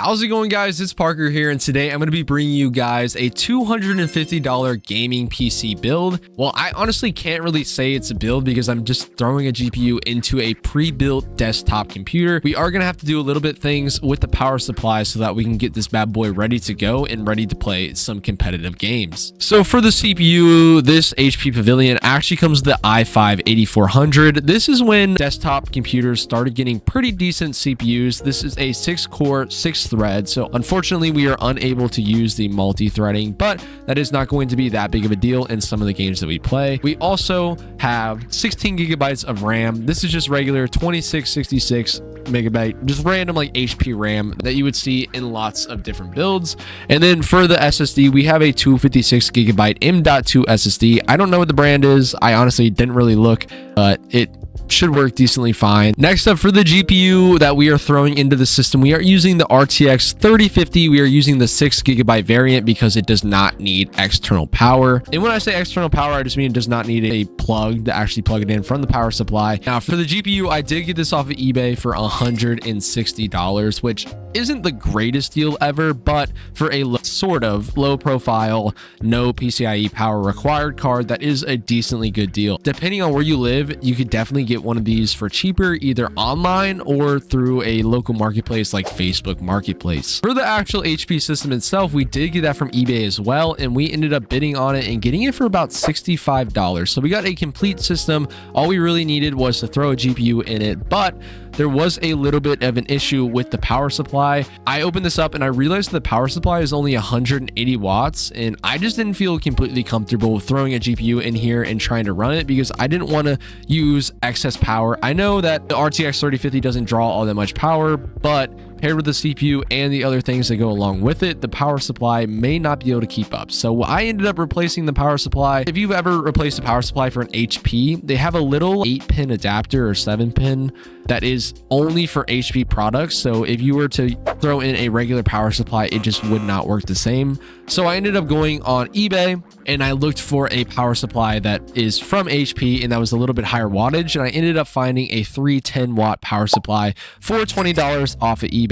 How's it going, guys? It's Parker here, and today I'm going to be bringing you guys a $250 gaming PC build. Well, I honestly can't really say it's a build because I'm just throwing a GPU into a pre-built desktop computer. We are going to have to do a little bit things with the power supply so that we can get this bad boy ready to go and ready to play some competitive games. So for the CPU, this HP Pavilion actually comes with the i5-8400. This is when desktop computers started getting pretty decent CPUs. This is a 6-core, 6-thread. So unfortunately, we are unable to use the multi-threading, but that is not going to be that big of a deal in some of the games that we play. We also have 16 gigabytes of RAM. This is just regular 2666 megabyte, just random like HP RAM that you would see in lots of different builds. And then for the SSD, we have a 256 gigabyte M.2 SSD. I don't know what the brand is. I honestly didn't really look, but it should work decently fine. Next up, for the GPU that we are throwing into the system, we are using the RTX 3050. We are using the 6 gigabyte variant because it does not need external power. And when I say external power, I just mean it does not need a plug to actually plug it in from the power supply. Now, for the GPU, I did get this off of eBay for $160, which isn't the greatest deal ever, but for a sort of low profile, no PCIe power required card, that is a decently good deal. Depending on where you live, you could definitely get one of these for cheaper, either online or through a local marketplace like Facebook Marketplace. For the actual HP system itself, we did get that from eBay as well, and we ended up bidding on it and getting it for about $65. So we got a complete system. All we really needed was to throw a GPU in it, but there was a little bit of an issue with the power supply. I opened this up and I realized the power supply is only 180 watts, and I just didn't feel completely comfortable with throwing a GPU in here and trying to run it because I didn't want to use excess power. I know that the RTX 3050 doesn't draw all that much power, but paired with the CPU and the other things that go along with it, the power supply may not be able to keep up. So I ended up replacing the power supply. If you've ever replaced a power supply for an HP, they have a little 8-pin adapter or 7-pin that is only for HP products. So if you were to throw in a regular power supply, it just would not work the same. So I ended up going on eBay and I looked for a power supply that is from HP and that was a little bit higher wattage. And I ended up finding a 310 watt power supply for $20 off of eBay.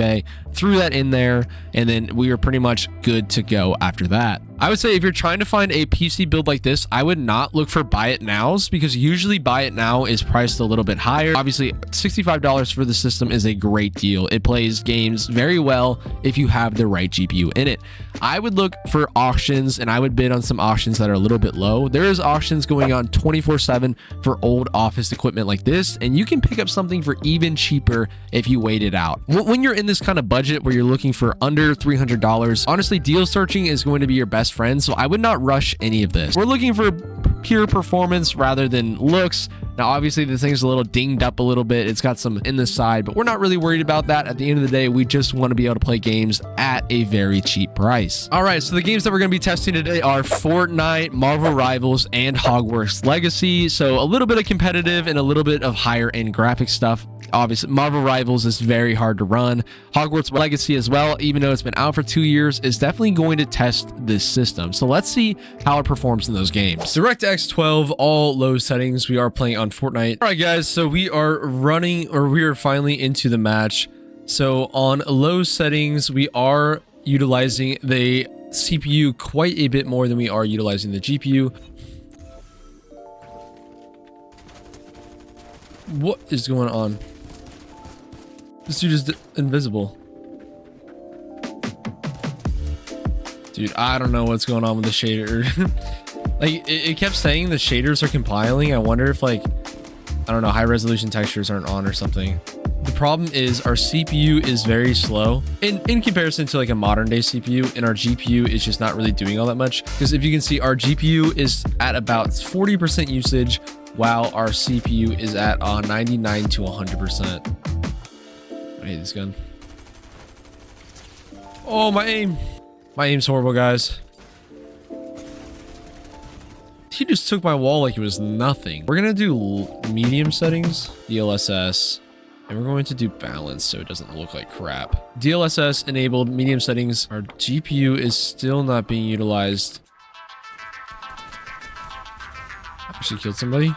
Threw that in there, and then we were pretty much good to go after that. I would say if you're trying to find a PC build like this, I would not look for buy it nows because usually buy it now is priced a little bit higher. Obviously, $65 for the system is a great deal. It plays games very well if you have the right GPU in it. I would look for auctions and I would bid on some auctions that are a little bit low. There is auctions going on 24/7 for old office equipment like this, and you can pick up something for even cheaper if you wait it out. When you're in this kind of budget where you're looking for under $300, honestly, deal searching is going to be your best friend, so I would not rush any of this. We're looking for pure performance rather than looks. Now, obviously, this thing's a little dinged up a little bit. It's got some in the side, but we're not really worried about that. At the end of the day, we just want to be able to play games at a very cheap price. All right, so the games that we're going to be testing today are Fortnite, Marvel Rivals, and Hogwarts Legacy. So a little bit of competitive and a little bit of higher end graphic stuff. Obviously, Marvel Rivals is very hard to run. Hogwarts Legacy as well, even though it's been out for 2 years, is definitely going to test this system. So let's see how it performs in those games. DirectX 12, all low settings. We are playing on Fortnite. All right, guys, so we are finally into the match. So on low settings, we are utilizing the CPU quite a bit more than we are utilizing the GPU. What is going on? This dude is invisible. Dude, I don't know what's going on with the shader. Like, it kept saying the shaders are compiling. I wonder if, like, I don't know, high resolution textures aren't on or something. The problem is our CPU is very slow in comparison to like a modern day CPU, and our GPU is just not really doing all that much. Because if you can see, our GPU is at about 40% usage, while our CPU is at 99 to 100%. I hate this gun. Oh, my aim. My aim's horrible, guys. He just took my wall like it was nothing. We're going to do medium settings, DLSS, and we're going to do balance so it doesn't look like crap. DLSS enabled, medium settings. Our GPU is still not being utilized. Actually killed somebody.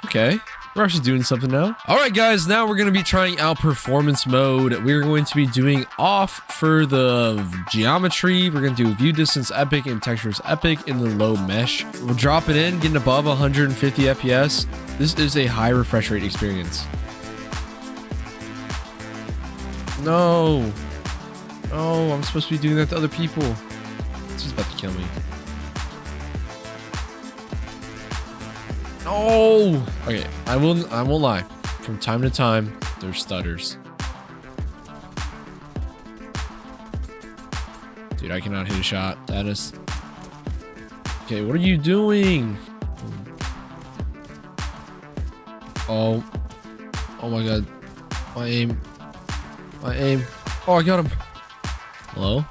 Okay. We're actually doing something now. All right, guys, now we're going to be trying out performance mode. We're going to be doing off for the geometry. We're going to do view distance epic and textures epic in the low mesh. We'll drop it in, getting above 150 FPS. This is a high refresh rate experience. No. Oh, I'm supposed to be doing that to other people. This is about to kill me. No. Okay, I won't lie. From time to time, there's stutters. Dude, I cannot hit a shot. Status. Okay, what are you doing? Oh. Oh my god. My aim. My aim. Oh, I got him. Hello?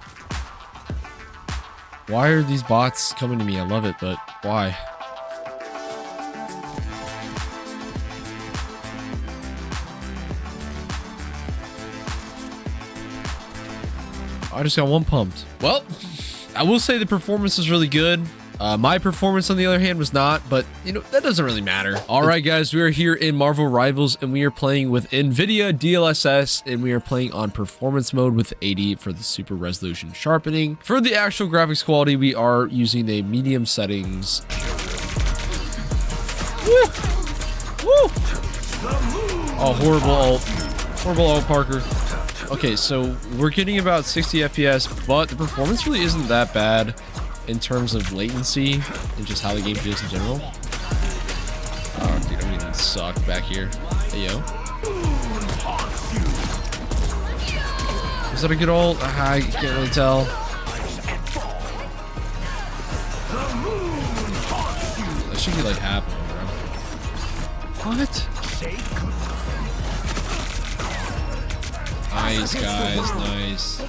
Why are these bots coming to me? I love it, but why? I just got one pumped. Well, I will say the performance is really good. My performance, on the other hand, was not, but you know, that doesn't really matter. All right, guys, we are here in Marvel Rivals and we are playing with NVIDIA DLSS and we are playing on performance mode with 80 for the super resolution sharpening. For the actual graphics quality, we are using the medium settings. Woo! Woo! Oh, horrible ult. Horrible ult, Parker. Okay, so we're getting about 60 FPS, but the performance really isn't that bad in terms of latency and just how the game feels in general. Oh, dude, I'm getting sucked back here. Hey, yo. Is that a good ult? I can't really tell. That should be like happening, bro. What? Nice, guys. Nice.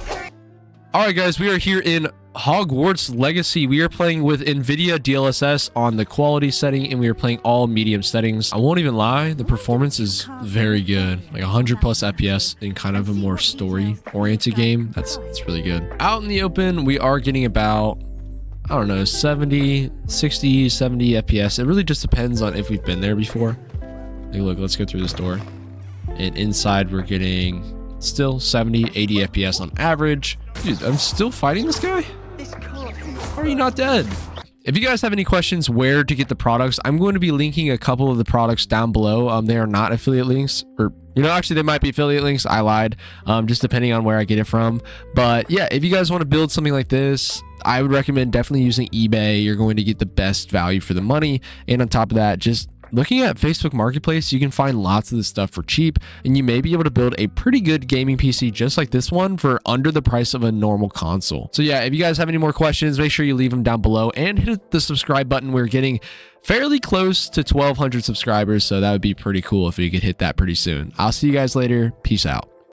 All right, guys, we are here in Hogwarts Legacy. We are playing with NVIDIA DLSS on the quality setting, and we are playing all medium settings. I won't even lie, the performance is very good. Like 100 plus FPS in kind of a more story-oriented game. It's really good. Out in the open, we are getting about, I don't know, 70, 60, 70 FPS. It really just depends on if we've been there before. Like, look, let's go through this door. And inside, we're getting still 70, 80 FPS on average. Dude, I'm still fighting this guy? How are you not dead? If you guys have any questions where to get the products, I'm going to be linking a couple of the products down below. They are not affiliate links, or you know, actually they might be affiliate links. I lied. Just depending on where I get it from. But yeah, if you guys want to build something like this, I would recommend definitely using eBay. You're going to get the best value for the money. And on top of that, just looking at Facebook Marketplace, you can find lots of this stuff for cheap, and you may be able to build a pretty good gaming PC just like this one for under the price of a normal console. So yeah, if you guys have any more questions, make sure you leave them down below and hit the subscribe button. We're getting fairly close to 1,200 subscribers, so that would be pretty cool if we could hit that pretty soon. I'll see you guys later. Peace out.